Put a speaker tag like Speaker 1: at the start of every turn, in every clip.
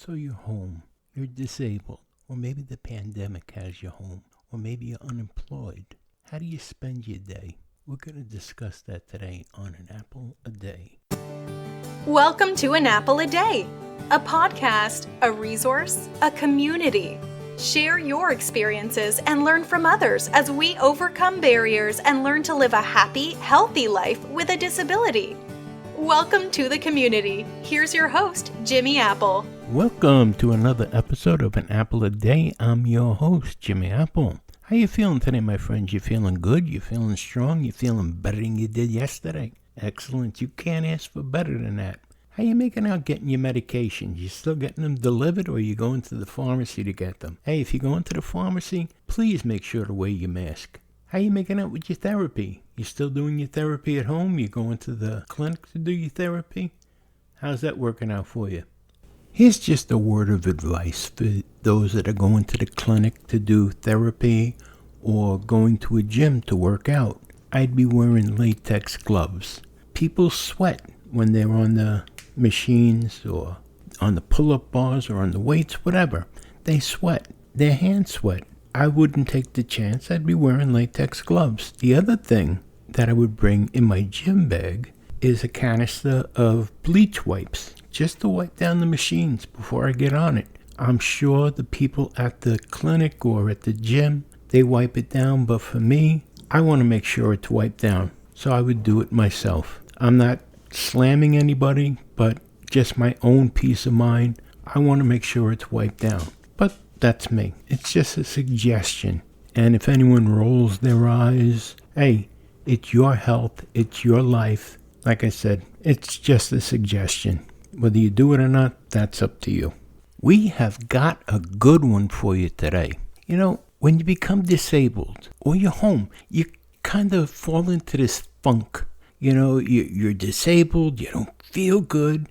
Speaker 1: So you're home, you're disabled, or maybe the pandemic has you home, or maybe you're unemployed. How do you spend your day? We're going to discuss that today on An Apple a Day.
Speaker 2: Welcome to An Apple a Day, a podcast, a resource, a community. Share your experiences and learn from others as we overcome barriers and learn to live a happy, healthy life with a disability. Welcome to the community. Here's your host, Jimmy Apple.
Speaker 1: Welcome to another episode of An Apple a Day. I'm your host, Jimmy Apple. How you feeling today, my friends? You feeling good? You feeling strong? You feeling better than you did yesterday? Excellent. You can't ask for better than that. How you making out getting your medications? You still getting them delivered, or you going to the pharmacy to get them? Hey, if you're going to the pharmacy, please make sure to wear your mask. How you making out with your therapy? You still doing your therapy at home? You going to the clinic to do your therapy? How's that working out for you? Here's just a word of advice for those that are going to the clinic to do therapy or going to a gym to work out. I'd be wearing latex gloves. People sweat when they're on the machines or on the pull-up bars or on the weights, whatever. They sweat. Their hands sweat. I wouldn't take the chance. I'd be wearing latex gloves. The other thing that I would bring in my gym bag is a canister of bleach wipes, just to wipe down the machines before I get on it. I'm sure the people at the clinic or at the gym, they wipe it down, but for me, I want to make sure it's wiped down. So I would do it myself. I'm not slamming anybody, but just my own peace of mind. I want to make sure it's wiped down. But that's me. It's just a suggestion. And if anyone rolls their eyes, hey, it's your health, it's your life. Like I said, it's just a suggestion. Whether you do it or not, that's up to you. We have got a good one for you today. You know, when you become disabled or you're home, you kind of fall into this funk. You know, you're disabled, you don't feel good,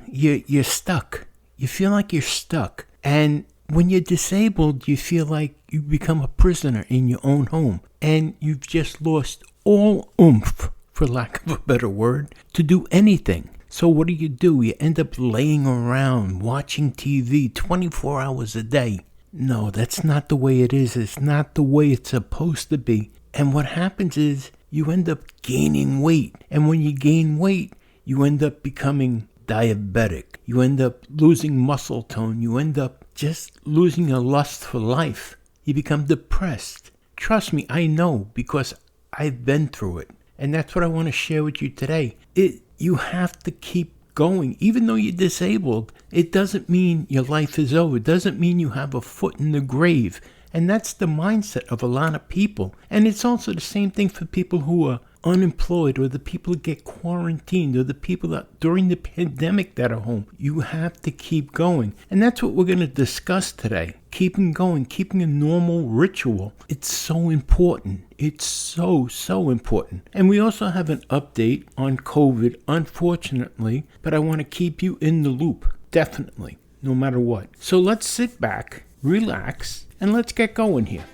Speaker 1: you're stuck. You feel like you're stuck. And when you're disabled, you feel like you become a prisoner in your own home. And you've just lost all oomph, for lack of a better word, to do anything. So what do? You end up laying around watching TV 24 hours a day. No, that's not the way it is. It's not the way it's supposed to be. And what happens is you end up gaining weight. And when you gain weight, you end up becoming diabetic. You end up losing muscle tone. You end up just losing a lust for life. You become depressed. Trust me, I know, because I've been through it. And that's what I want to share with you today. You have to keep going. Even though you're disabled, it doesn't mean your life is over. It doesn't mean you have a foot in the grave. And that's the mindset of a lot of people. And it's also the same thing for people who are unemployed, or the people that get quarantined, or the people that during the pandemic that are home. You have to keep going. And that's what we're going to discuss today. Keeping going, keeping a normal ritual. It's so important. It's so important. And we also have an update on COVID, unfortunately, but I want to keep you in the loop. Definitely, no matter what. So let's sit back, relax, and let's get going here.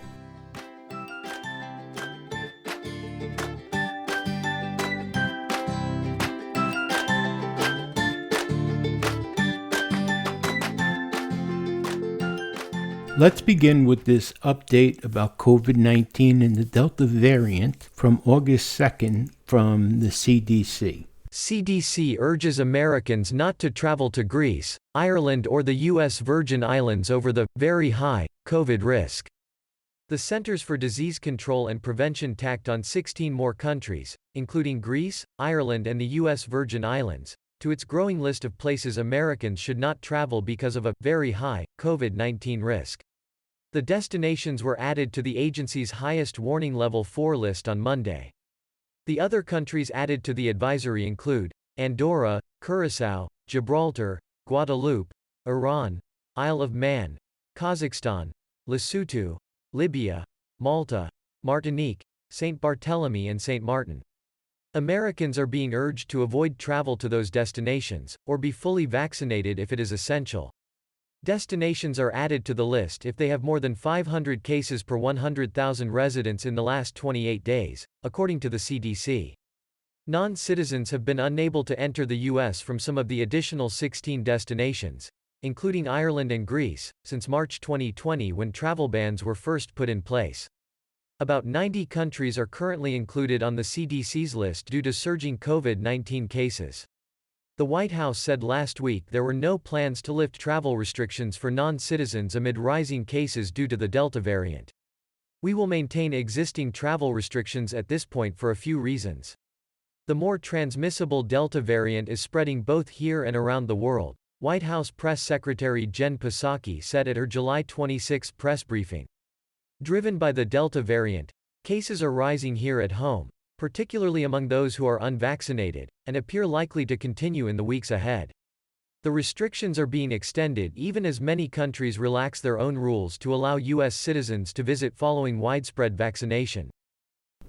Speaker 1: Let's begin with this update about COVID-19 and the Delta variant from August 2nd from the CDC.
Speaker 3: CDC urges Americans not to travel to Greece, Ireland, or the U.S. Virgin Islands over the very high COVID risk. The Centers for Disease Control and Prevention tacked on 16 more countries, including Greece, Ireland, and the U.S. Virgin Islands, to its growing list of places Americans should not travel because of a very high COVID-19 risk. The destinations were added to the agency's highest warning level 4 list on Monday. The other countries added to the advisory include Andorra, Curaçao, Gibraltar, Guadeloupe, Iran, Isle of Man, Kazakhstan, Lesotho, Libya, Malta, Martinique, St. Barthélemy, and St. Martin. Americans are being urged to avoid travel to those destinations, or be fully vaccinated if it is essential. Destinations are added to the list if they have more than 500 cases per 100,000 residents in the last 28 days, according to the CDC. Non-citizens have been unable to enter the U.S. from some of the additional 16 destinations, including Ireland and Greece, since March 2020 when travel bans were first put in place. About 90 countries are currently included on the CDC's list due to surging COVID-19 cases. The White House said last week there were no plans to lift travel restrictions for non-citizens amid rising cases due to the Delta variant. We will maintain existing travel restrictions at this point for a few reasons. The more transmissible Delta variant is spreading both here and around the world, White House Press Secretary Jen Psaki said at her July 26 press briefing. Driven by the Delta variant, cases are rising here at home, particularly among those who are unvaccinated, and appear likely to continue in the weeks ahead. The restrictions are being extended even as many countries relax their own rules to allow U.S. citizens to visit following widespread vaccination.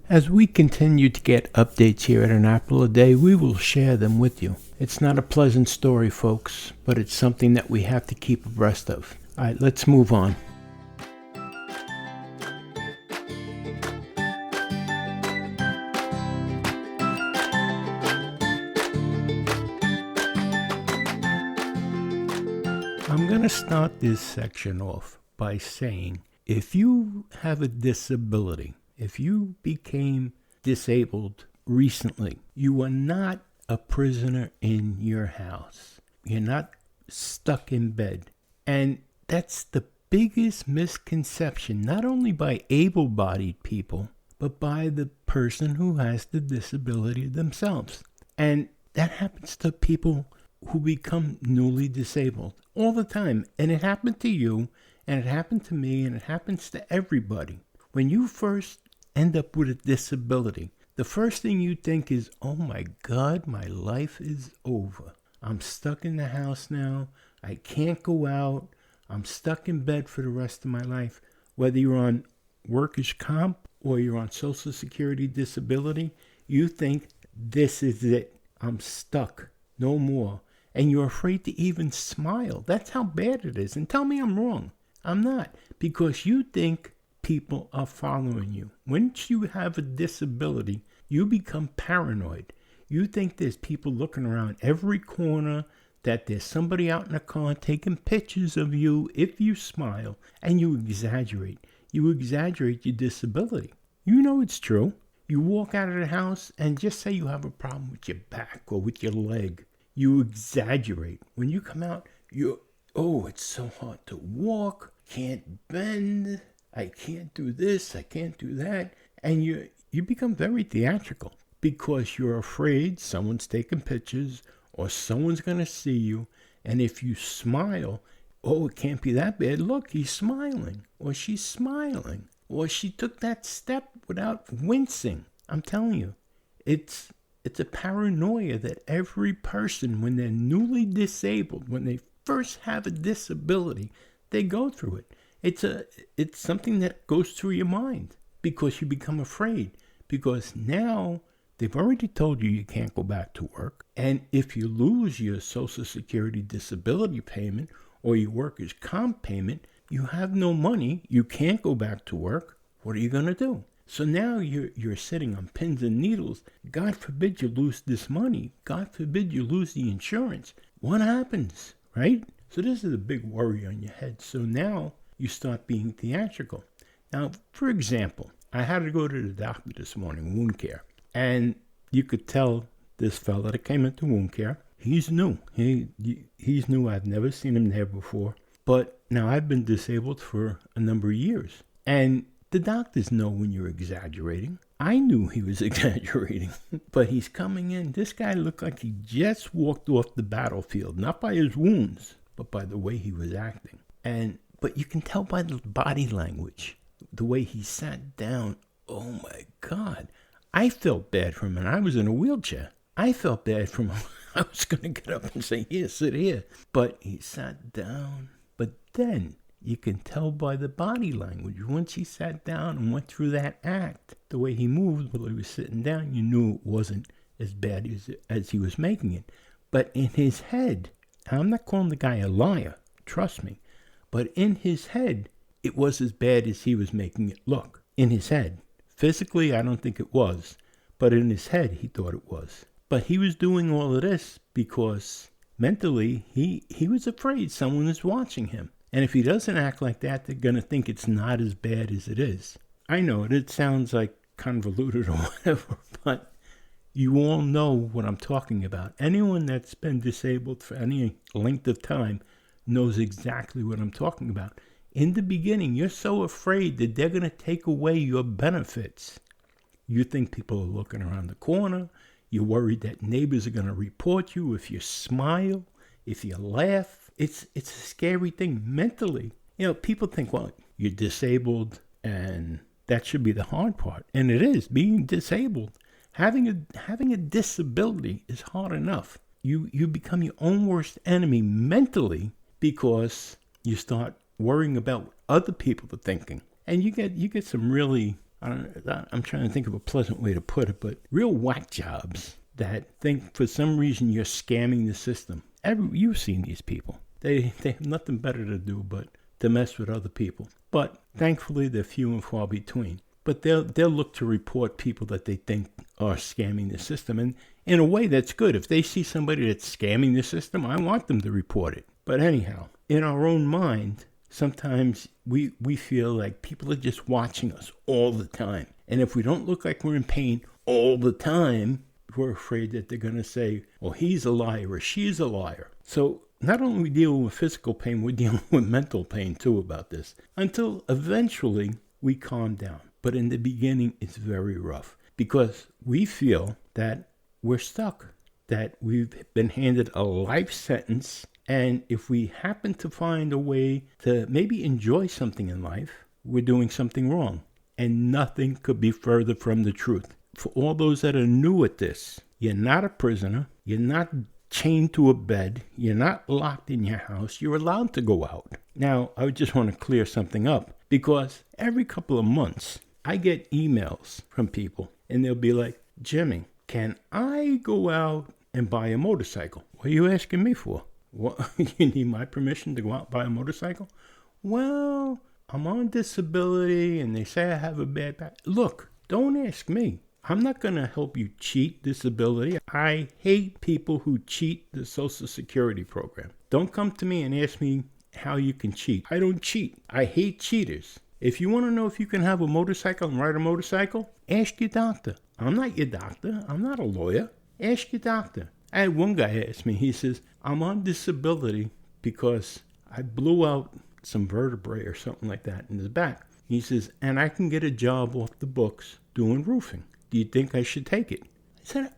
Speaker 1: As we continue to get updates here at An Apple a Day, we will share them with you. It's not a pleasant story, folks, but it's something that we have to keep abreast of. All right, let's move on. I'm going to start this section off by saying, if you have a disability, if you became disabled recently, you are not a prisoner in your house. You're not stuck in bed. And that's the biggest misconception, not only by able-bodied people, but by the person who has the disability themselves. And that happens to people who become newly disabled all the time. And it happened to you, and it happened to me, and it happens to everybody. When you first end up with a disability, the first thing you think is, oh my God, my life is over. I'm stuck in the house now. I can't go out. I'm stuck in bed for the rest of my life. Whether you're on workers' comp or you're on Social Security disability, you think this is it. I'm stuck. No more. And you're afraid to even smile. That's how bad it is. And tell me I'm wrong. I'm not. Because you think people are following you. Once you have a disability, you become paranoid. You think there's people looking around every corner, that there's somebody out in a car taking pictures of you if you smile, and you exaggerate. You exaggerate your disability. You know it's true. You walk out of the house and just say you have a problem with your back or with your leg. You exaggerate. When you come out, it's so hard to walk, can't bend, I can't do this, I can't do that. And you become very theatrical because you're afraid someone's taking pictures or someone's going to see you. And if you smile, it can't be that bad. Look, he's smiling, or she's smiling, or she took that step without wincing. I'm telling you, it's a paranoia that every person, when they're newly disabled, when they first have a disability, they go through it. It's something that goes through your mind because you become afraid. Because now they've already told you can't go back to work. And if you lose your Social Security disability payment or your workers' comp payment, you have no money. You can't go back to work. What are you going to do? So now you're sitting on pins and needles. God forbid you lose this money. God forbid you lose the insurance. What happens, right? So this is a big worry on your head. So now you start being theatrical. Now, for example, I had to go to the doctor this morning, wound care. And you could tell this fella that came into wound care, he's new. He's new. I've never seen him there before. But now I've been disabled for a number of years. And the doctors know when you're exaggerating. I knew he was exaggerating, but he's coming in. This guy looked like he just walked off the battlefield, not by his wounds, but by the way he was acting. But you can tell by the body language, the way he sat down. Oh my God. I felt bad for him, and I was in a wheelchair. I felt bad for him. I was going to get up and say, here, sit here. But he sat down. But then you can tell by the body language. Once he sat down and went through that act, the way he moved while he was sitting down, you knew it wasn't as bad as he was making it. But in his head, I'm not calling the guy a liar, trust me, but in his head, it was as bad as he was making it look. In his head. Physically, I don't think it was, but in his head, he thought it was. But he was doing all of this because mentally, he was afraid someone is watching him. And if he doesn't act like that, they're going to think it's not as bad as it is. I know it sounds like convoluted or whatever, but you all know what I'm talking about. Anyone that's been disabled for any length of time knows exactly what I'm talking about. In the beginning, you're so afraid that they're going to take away your benefits. You think people are looking around the corner. You're worried that neighbors are going to report you if you smile, if you laugh. It's a scary thing mentally. People think, well, you're disabled and that should be the hard part. And it is, being disabled. Having a disability is hard enough. You become your own worst enemy mentally because you start worrying about what other people are thinking. And you get some really, I'm trying to think of a pleasant way to put it, but real whack jobs that think for some reason you're scamming the system. You've seen these people. They have nothing better to do but to mess with other people. But thankfully, they're few and far between. But they'll look to report people that they think are scamming the system. And in a way, that's good. If they see somebody that's scamming the system, I want them to report it. But anyhow, in our own mind, sometimes we feel like people are just watching us all the time. And if we don't look like we're in pain all the time, we're afraid that they're going to say, well, he's a liar or she's a liar. So not only are we dealing with physical pain, we're dealing with mental pain too about this. Until eventually we calm down. But in the beginning, it's very rough because we feel that we're stuck, that we've been handed a life sentence. And if we happen to find a way to maybe enjoy something in life, we're doing something wrong. And nothing could be further from the truth. For all those that are new at this, you're not a prisoner. You're not chained to a bed. You're not locked in your house. You're allowed to go out. Now, I just want to clear something up because every couple of months, I get emails from people and they'll be like, Jimmy, can I go out and buy a motorcycle? What are you asking me for? What, you need my permission to go out and buy a motorcycle? Well, I'm on disability and they say I have a bad back. Look, don't ask me. I'm not going to help you cheat disability. I hate people who cheat the Social Security program. Don't come to me and ask me how you can cheat. I don't cheat. I hate cheaters. If you want to know if you can have a motorcycle and ride a motorcycle, ask your doctor. I'm not your doctor. I'm not a lawyer. Ask your doctor. I had one guy ask me, he says, I'm on disability because I blew out some vertebrae or something like that in his back. He says, and I can get a job off the books doing roofing. Do you think I should take it? I said,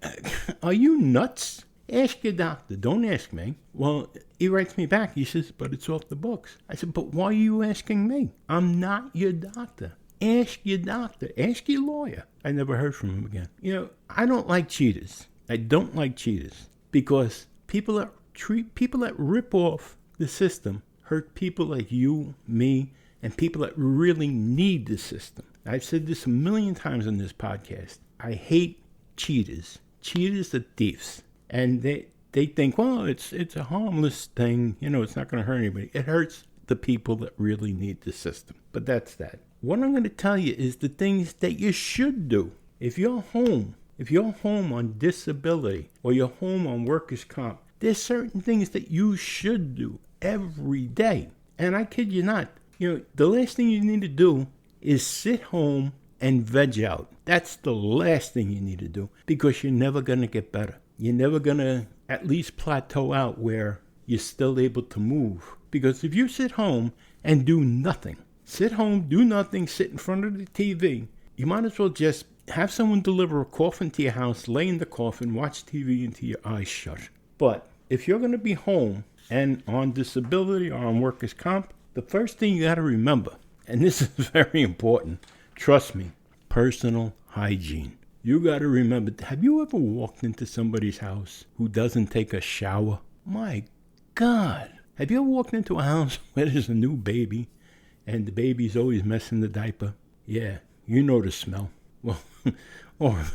Speaker 1: are you nuts? Ask your doctor. Don't ask me. Well, he writes me back. He says, but it's off the books. I said, but why are you asking me? I'm not your doctor. Ask your doctor. Ask your lawyer. I never heard from him again. I don't like cheaters. I don't like cheaters because people that rip off the system hurt people like you, me, and people that really need the system. I've said this a million times on this podcast. I hate cheaters. Cheaters are thieves. And they think, well, it's a harmless thing. It's not going to hurt anybody. It hurts the people that really need the system. But that's that. What I'm going to tell you is the things that you should do. If you're home on disability or you're home on workers' comp, there's certain things that you should do every day. And I kid you not, the last thing you need to do is sit home and veg out. That's the last thing you need to do because you're never going to get better. You're never going to at least plateau out where you're still able to move. Because if you sit home and do nothing, sit in front of the TV, you might as well just have someone deliver a coffin to your house, lay in the coffin, watch TV until your eyes shut. But if you're going to be home and on disability or on workers' comp, the first thing you got to remember, and this is very important, trust me, personal hygiene. You got to remember, have you ever walked into somebody's house who doesn't take a shower? My God. Have you ever walked into a house where there's a new baby and the baby's always messing the diaper? Yeah, you know the smell. Well, or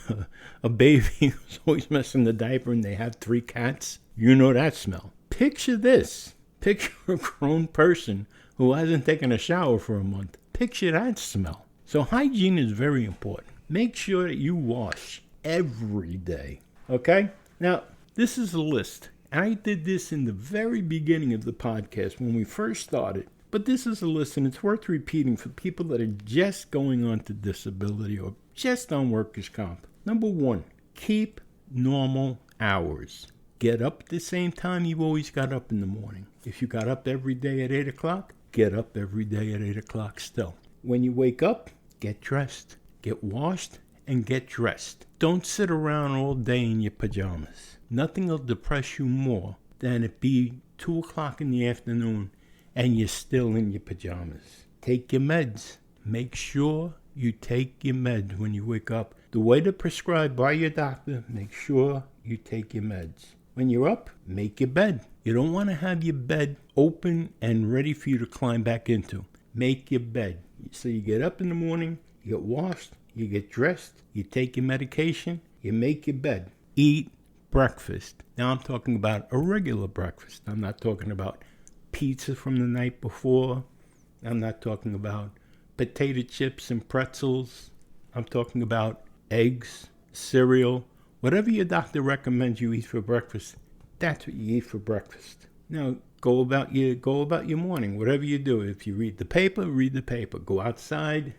Speaker 1: a baby who's always messing the diaper and they have 3 cats. You know that smell. Picture this. Picture a grown person who hasn't taken a shower for a month. Picture that smell. So hygiene is very important. Make sure that you wash every day. Okay? Now, this is a list. And I did this in the very beginning of the podcast when we first started. But this is a list, and it's worth repeating for people that are just going on to disability or just on workers' comp. Number 1, keep normal hours. Get up at the same time you always got up in the morning. If you got up every day at 8 o'clock, get up every day at 8 o'clock still. When you wake up, get dressed, get washed, and get dressed. Don't sit around all day in your pajamas. Nothing will depress you more than it be 2 o'clock in the afternoon and you're still in your pajamas. Take your meds. Make sure you take your meds when you wake up. The way they're prescribed by your doctor, make sure you take your meds. When you're up, make your bed. You don't want to have your bed open and ready for you to climb back into. Make your bed. So you get up in the morning, you get washed, you get dressed, you take your medication, you make your bed. Eat breakfast. Now I'm talking about a regular breakfast. I'm not talking about pizza from the night before. I'm not talking about potato chips and pretzels. I'm talking about eggs, cereal, whatever your doctor recommends you eat for breakfast. That's what you eat for breakfast. Now go about your morning. Whatever you do, if you read the paper. Go outside,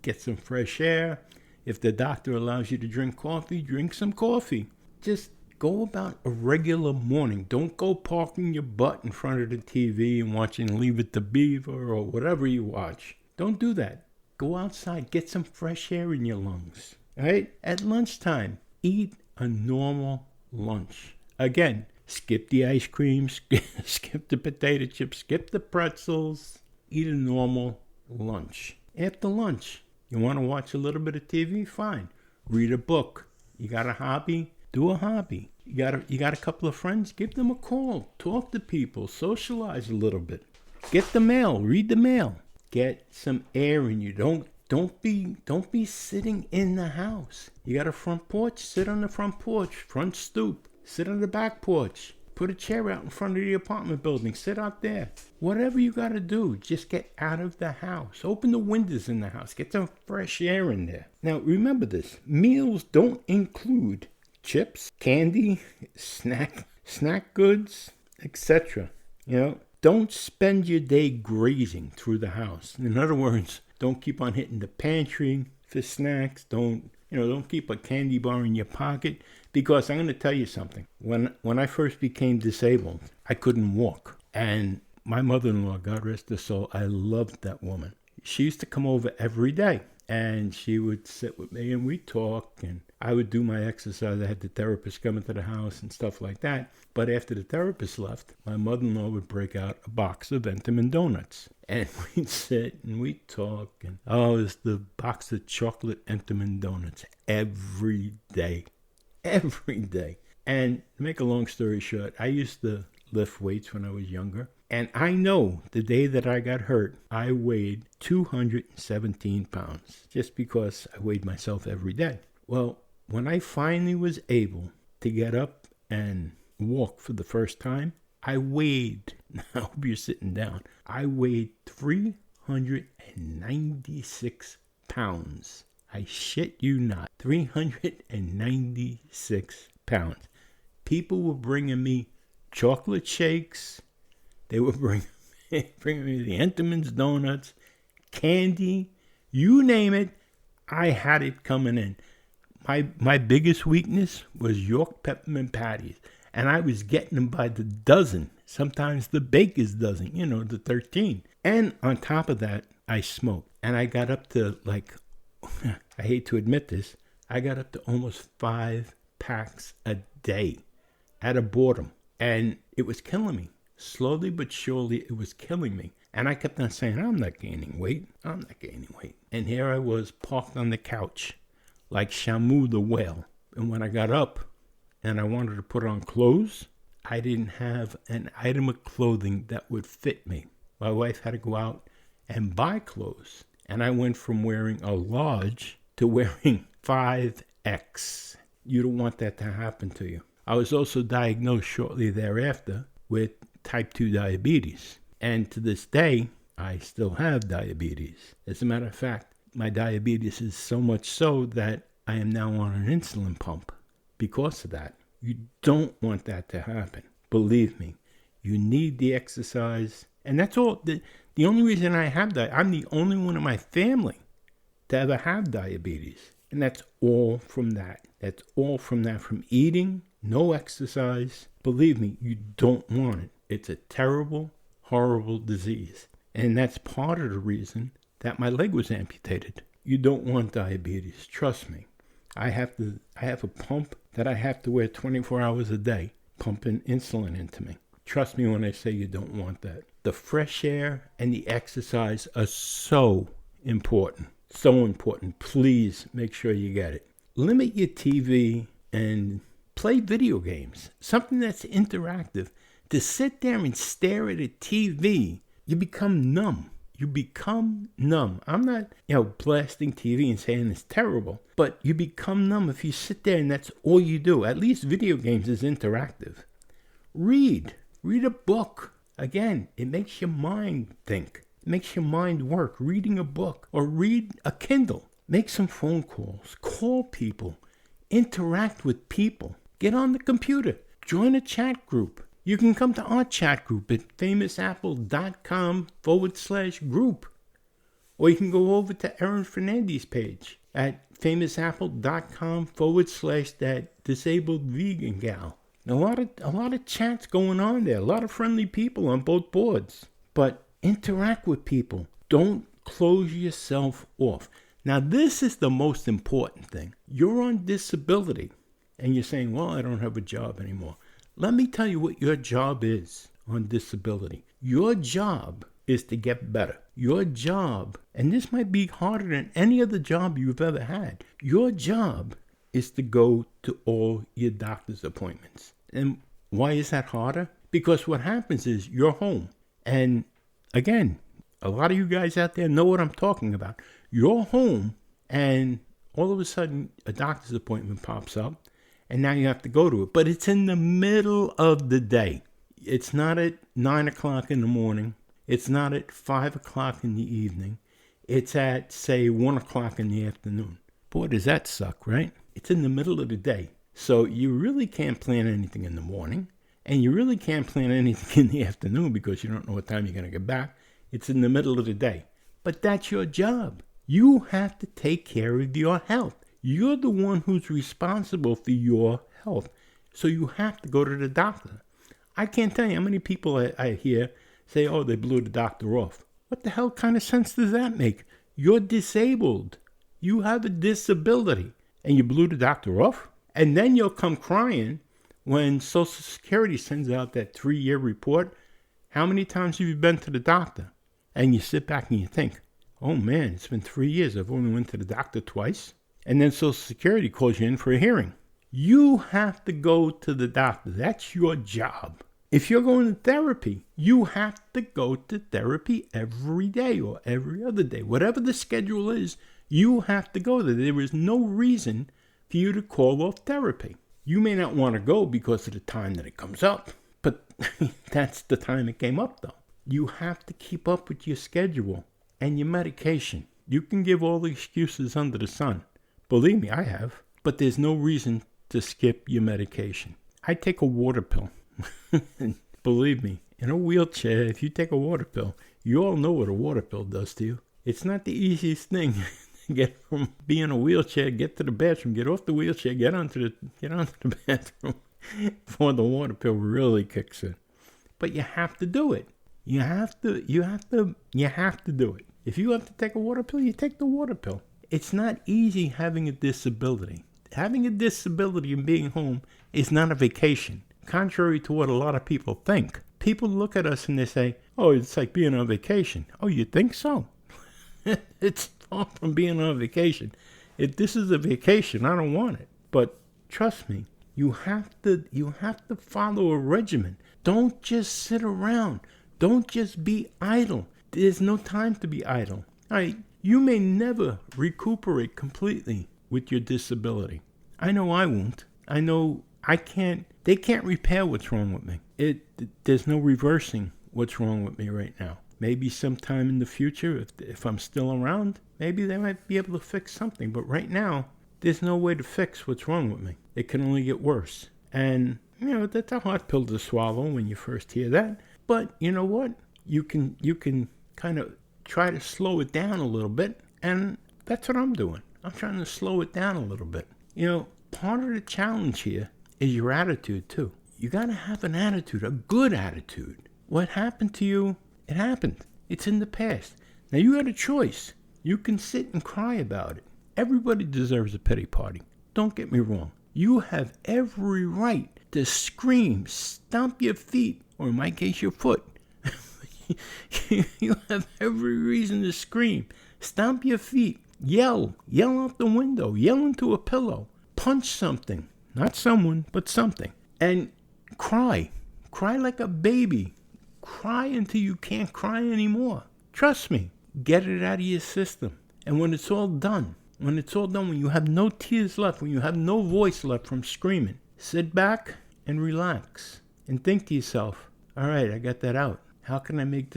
Speaker 1: get some fresh air. If the doctor allows you to drink coffee, drink some coffee. Just go about a regular morning. Don't go parking your butt in front of the TV and watching Leave It to Beaver or whatever you watch. Don't do that. Go outside. Get some fresh air in your lungs. All right? At lunchtime, eat a normal lunch. Again, skip the ice cream, skip the potato chips, skip the pretzels. Eat a normal lunch. After lunch, you want to watch a little bit of TV? Fine. Read a book. You got a hobby? Do a hobby. You got a couple of friends? Give them a call. Talk to people. Socialize a little bit. Get the mail. Read the mail. Get some air in you. Don't be sitting in the house. You got a front porch? Sit on the front porch. Front stoop. Sit on the back porch. Put a chair out in front of the apartment building. Sit out there. Whatever you got to do, just get out of the house. Open the windows in the house. Get some fresh air in there. Now, remember this. Meals don't include chips, candy, snack goods, etc. Don't spend your day grazing through the house. In other words, don't keep on hitting the pantry for snacks. Don't keep a candy bar in your pocket, because I'm going to tell you something. When I first became disabled, I couldn't walk. And my mother-in-law, God rest her soul, I loved that woman. She used to come over every day, and she would sit with me, and we'd talk, and I would do my exercise. I had the therapist come into the house and stuff like that. But after the therapist left, my mother-in-law would break out a box of Entenmann donuts. And we'd sit and we'd talk. And it was the box of chocolate Entenmann donuts every day. Every day. And to make a long story short, I used to lift weights when I was younger. And I know the day that I got hurt, I weighed 217 pounds. Just because I weighed myself every day. Well, when I finally was able to get up and walk for the first time, I weighed, I hope you're sitting down, I weighed 396 pounds. I shit you not, 396 pounds. People were bringing me chocolate shakes. They were bringing me the Entenmann's donuts, candy, you name it, I had it coming in. My biggest weakness was York peppermint patties. And I was getting them by the dozen, sometimes the baker's dozen, the 13. And on top of that, I smoked. And I got up to I hate to admit this, I got up to almost 5 packs a day at a boredom. And it was killing me. Slowly but surely, it was killing me. And I kept on saying, I'm not gaining weight. And here I was parked on the couch like Shamu the whale. And when I got up and I wanted to put on clothes, I didn't have an item of clothing that would fit me. My wife had to go out and buy clothes. And I went from wearing a large to wearing 5X. You don't want that to happen to you. I was also diagnosed shortly thereafter with type 2 diabetes. And to this day, I still have diabetes. As a matter of fact, my diabetes is so much so that I am now on an insulin pump because of that. You don't want that to happen. Believe me, you need the exercise. And that's all. The only reason I have that, I'm the only one in my family to ever have diabetes. And that's all from that. That's all from that, from eating, no exercise. Believe me, you don't want it. It's a terrible, horrible disease. And that's part of the reason that my leg was amputated. You don't want diabetes. Trust me. I have a pump that I have to wear 24 hours a day, pumping insulin into me. Trust me when I say you don't want that. The fresh air and the exercise are so important. So important. Please make sure you get it. Limit your TV and play video games. Something that's interactive. To sit there and stare at a TV, you become numb. You become numb. I'm not, blasting TV and saying it's terrible, but you become numb if you sit there and that's all you do. At least video games is interactive. Read a book. Again, it makes your mind think. It makes your mind work. Reading a book or read a Kindle. Make some phone calls. Call people. Interact with people. Get on the computer. Join a chat group. You can come to our chat group at famousapple.com/group. Or you can go over to Erin Fernandes' page at famousapple.com/that disabled vegan gal. A lot of chats going on there. A lot of friendly people on both boards. But interact with people. Don't close yourself off. Now, this is the most important thing. You're on disability, and you're saying, well, I don't have a job anymore. Let me tell you what your job is on disability. Your job is to get better. Your job, and this might be harder than any other job you've ever had, your job is to go to all your doctor's appointments. And why is that harder? Because what happens is you're home. And again, a lot of you guys out there know what I'm talking about. You're home, and all of a sudden a doctor's appointment pops up. And now you have to go to it. But it's in the middle of the day. It's not at 9 o'clock in the morning. It's not at 5 o'clock in the evening. It's at, say, 1 o'clock in the afternoon. Boy, does that suck, right? It's in the middle of the day. So you really can't plan anything in the morning. And you really can't plan anything in the afternoon because you don't know what time you're going to get back. It's in the middle of the day. But that's your job. You have to take care of your health. You're the one who's responsible for your health. So you have to go to the doctor. I can't tell you how many people I hear say, oh, they blew the doctor off. What the hell kind of sense does that make? You're disabled. You have a disability. And you blew the doctor off? And then you'll come crying when Social Security sends out that 3-year report. How many times have you been to the doctor? And you sit back and you think, oh man, it's been 3 years. I've only went to the doctor twice. And then Social Security calls you in for a hearing. You have to go to the doctor. That's your job. If you're going to therapy, you have to go to therapy every day or every other day. Whatever the schedule is, you have to go there. There is no reason for you to call off therapy. You may not want to go because of the time that it comes up, but that's the time it came up though. You have to keep up with your schedule and your medication. You can give all the excuses under the sun. Believe me, I have. But there's no reason to skip your medication. I take a water pill. Believe me, in a wheelchair, if you take a water pill, you all know what a water pill does to you. It's not the easiest thing to get from being in a wheelchair, get to the bathroom, get off the wheelchair, get onto the bathroom before the water pill really kicks in. But you have to do it. You have to do it. If you have to take a water pill, you take the water pill. It's not easy having a disability. Having a disability and being home is not a vacation, contrary to what a lot of people think. People look at us and they say, oh, it's like being on vacation. Oh, you think so? It's far from being on vacation. If this is a vacation, I don't want it. But trust me, you have to follow a regimen. Don't just sit around. Don't just be idle. There's no time to be idle. All right, you may never recuperate completely with your disability. I know I won't. I know I can't. They can't repair what's wrong with me. There's no reversing what's wrong with me right now. Maybe sometime in the future, if I'm still around, maybe they might be able to fix something. But right now, there's no way to fix what's wrong with me. It can only get worse. And that's a hard pill to swallow when you first hear that. But you know what? You can kind of try to slow it down a little bit, and that's what I'm doing. I'm trying to slow it down a little bit. Part of the challenge here is your attitude too. You got to have an attitude, a good attitude. What happened to you, it happened. It's in the past. Now you got a choice. You can sit and cry about it. Everybody deserves a pity party. Don't get me wrong. You have every right to scream, stomp your feet, or in my case, your foot. You have every reason to scream, stomp your feet, yell out the window, yell into a pillow, punch something, not someone, but something, and cry like a baby, cry until you can't cry anymore. Trust me, get it out of your system. And when it's all done, when you have no tears left, when you have no voice left from screaming, sit back and relax and think to yourself, all right, I got that out. How can I make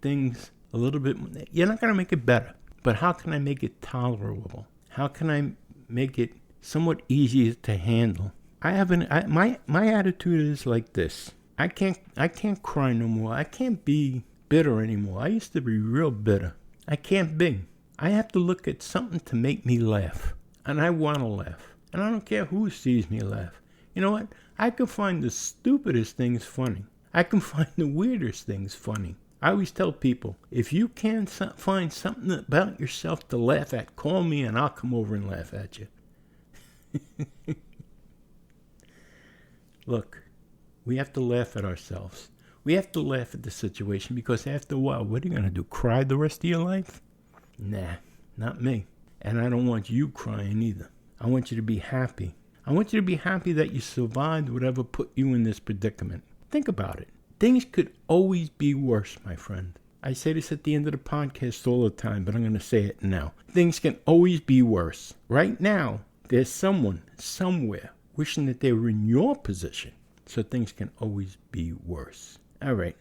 Speaker 1: things a little bit, you're not going to make it better, but how can I make it tolerable? How can I make it somewhat easier to handle? My attitude is like this. I can't cry no more. I can't be bitter anymore. I used to be real bitter. I can't be. I have to look at something to make me laugh. And I want to laugh. And I don't care who sees me laugh. You know what? I can find the stupidest things funny. I can find the weirdest things funny. I always tell people, if you can find something about yourself to laugh at, call me and I'll come over and laugh at you. Look, we have to laugh at ourselves. We have to laugh at the situation because after a while, what are you going to do? Cry the rest of your life? Nah, not me. And I don't want you crying either. I want you to be happy. I want you to be happy that you survived whatever put you in this predicament. Think about it. Things could always be worse, my friend. I say this at the end of the podcast all the time, but I'm going to say it now. Things can always be worse. Right now, there's someone, somewhere, wishing that they were in your position. So things can always be worse. All right.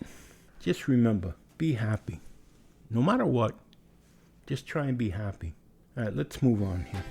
Speaker 1: Just remember, be happy. No matter what, just try and be happy. All right, let's move on here.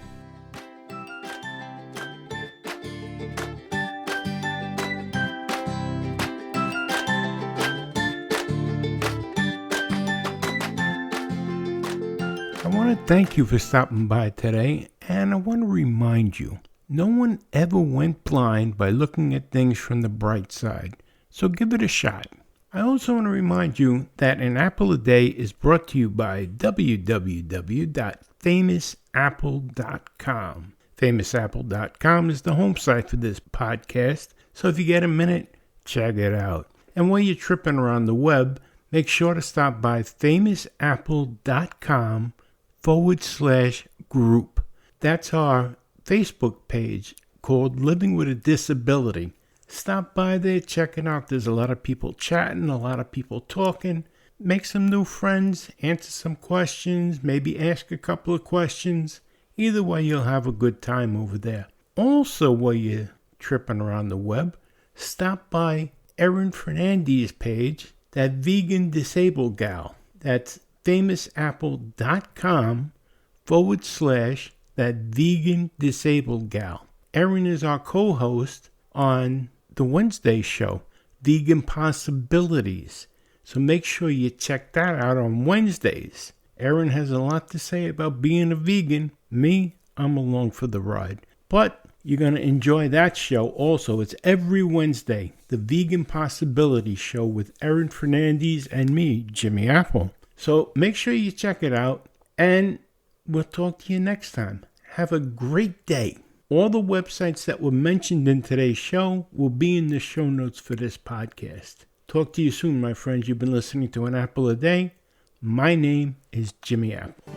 Speaker 1: I want to thank you for stopping by today, and I want to remind you, no one ever went blind by looking at things from the bright side, so give it a shot. I also want to remind you that An Apple a Day is brought to you by www.famousapple.com. Famousapple.com is the home site for this podcast, so if you get a minute, check it out. And while you're tripping around the web, make sure to stop by famousapple.com/group. That's our Facebook page called Living with a Disability. Stop by there, check it out. There's a lot of people chatting, a lot of people talking. Make some new friends, answer some questions, maybe ask a couple of questions. Either way, you'll have a good time over there. Also, while you're tripping around the web, stop by Erin Fernandez's page, that vegan disabled gal. That's famousapple.com/that vegan disabled gal. Erin is our co-host on the Wednesday show, Vegan Possibilities. So make sure you check that out on Wednesdays. Erin has a lot to say about being a vegan. Me, I'm along for the ride. But you're going to enjoy that show also. It's every Wednesday, the Vegan Possibilities show with Erin Fernandez and me, Jimmy Apple. So make sure you check it out, and we'll talk to you next time. Have a great day. All the websites that were mentioned in today's show will be in the show notes for this podcast. Talk to you soon, my friends. You've been listening to An Apple a Day. My name is Jimmy Apple.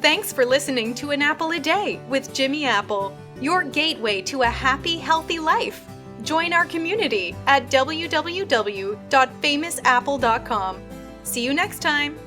Speaker 2: Thanks for listening to An Apple a Day with Jimmy Apple, your gateway to a happy, healthy life. Join our community at www.famousapple.com. See you next time.